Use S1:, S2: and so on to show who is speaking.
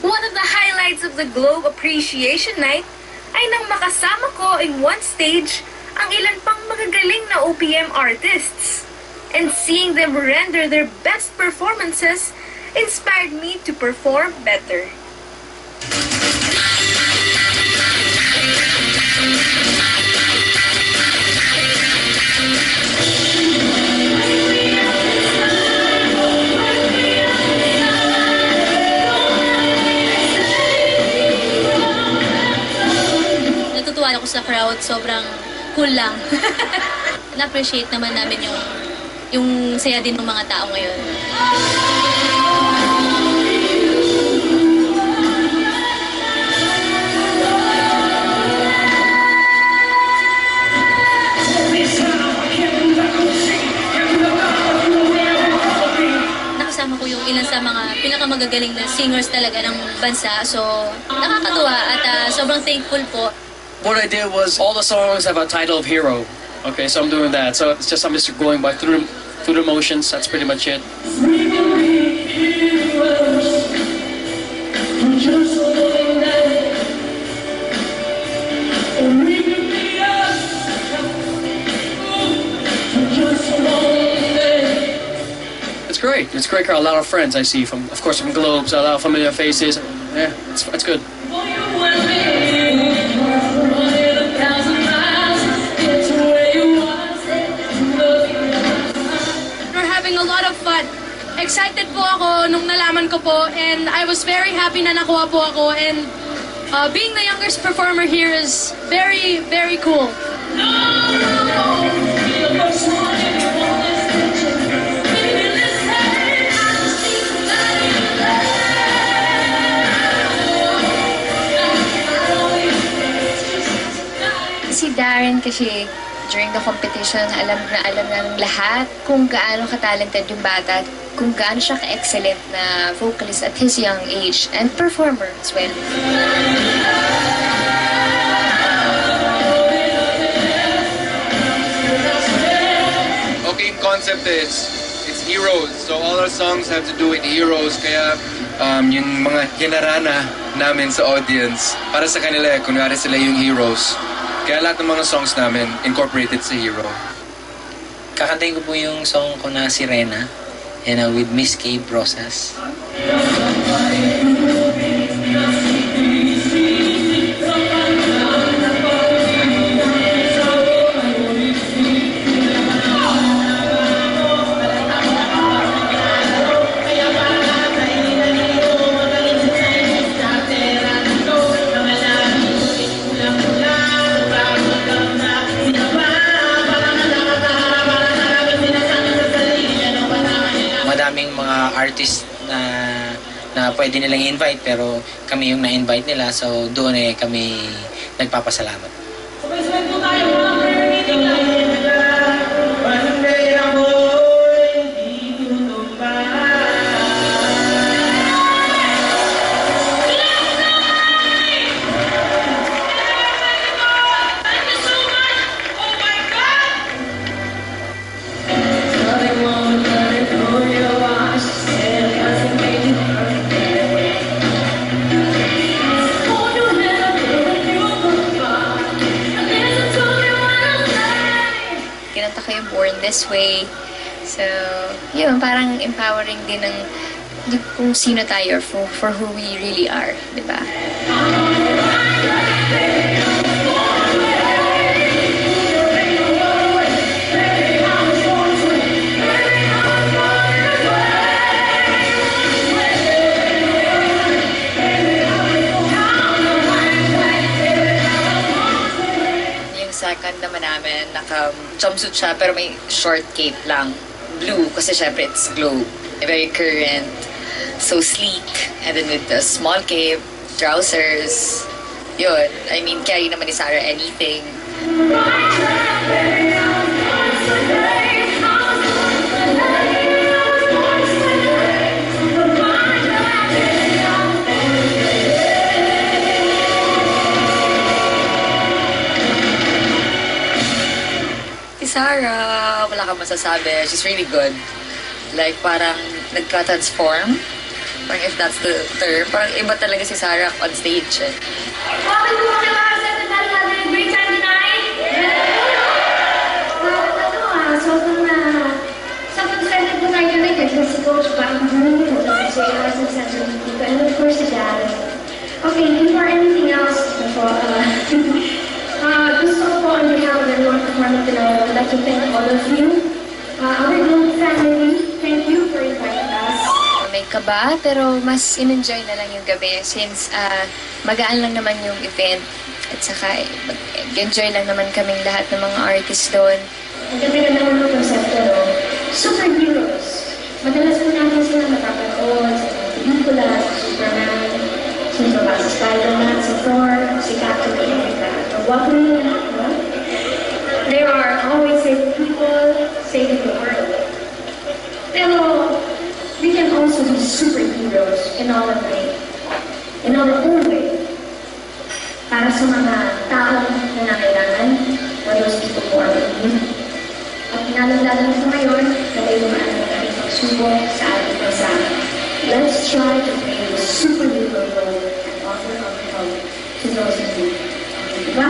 S1: One of the highlights of the Globe Appreciation Night ay nang makasama ko in one stage ang ilan pang magagaling na OPM artists. And seeing them render their best performances inspired me to perform better.
S2: Natutuwa ako sa crowd, sobrang cool lang. Na-appreciate naman namin yung saya din ng mga tao ngayon. Nakasama ko yung ilan sa mga pinakamagagaling na singers talaga ng bansa. So, nakakatuwa at sobrang thankful po.
S3: What I did was all the songs have a title of hero. Okay, so I'm doing that. So it's just I'm just going by through the motions. That's pretty much it. It's great. It's great. A lot of friends I see from, of course, from Globes. A lot of familiar faces. Yeah, it's good.
S4: A lot of fun. Excited po ako nung nalaman ko po, and I was very happy na nakuha po ako, and being the youngest performer here is very, very cool.
S5: Si Darren kasi during the competition, alam na ng lahat kung gaano ka-talented yung bata, kung gaano siya ka-excellent na vocalist at his young age, and performer as well.
S6: Okay, concept is, it's heroes. So all our songs have to do with heroes. Kaya yung mga hinarana namin sa audience, para sa kanila, kunwari sila yung heroes. Kaya lahat ng mga songs namin incorporated sa hero.
S7: Kakantayin ko po yung song ko na Sirena, and with Miss K. Brosas. Madaming mga artist na pwede nilang i-invite, pero kami yung na-invite nila, so doon kami nagpapasalamat.
S5: Kinanta ko yung Born This Way. So, yun, parang empowering din ng kung sino tayo for who we really are, di ba?
S8: Second naman namin, naka-jumpsuit siya pero may short cape lang. Blue kasi syempre it's Globe. Very current, so sleek. And then with the small cape, trousers, yun. I mean, carry naman ni Sarah anything. Sarah, wala kang masasabi. She's really good. Like, parang nagka-transform. Or Parang if that's the term. Parang iba talaga si Sarah on stage.
S1: Okay po mga class, everybody having a great time tonight? Sobrang excited po tayo tonight. Kasi Coach parang kasi successful dito. And of course, si Dad. Okay, before anything else, gusto ko po on behalf of everyone performing tonight, I would like to thank all of you. Our Globe family, thank you for inviting us.
S5: May kaba, pero mas in-enjoy na lang yung gabi since magaan lang naman yung event. At saka, enjoy lang naman kaming lahat ng mga artists doon.
S1: Ang ganda naman ng konsepto, no? Superheroes. Madalas po natin sila napapanood sa mga pelikula, si Superman, si Spider-Man, si Thor, si Captain America. But what we have, no? They are always saving people, saving the world. Pero, we can also be superheroes in our way. In our own way. Para sa mga taong nangangailangan, for those people who are in need. At lalong-lalo sa ngayon, na may lumaan na natin pagsubok sa ating bansa. Let's try to play the superhero role and offer our help to those in need. Diba?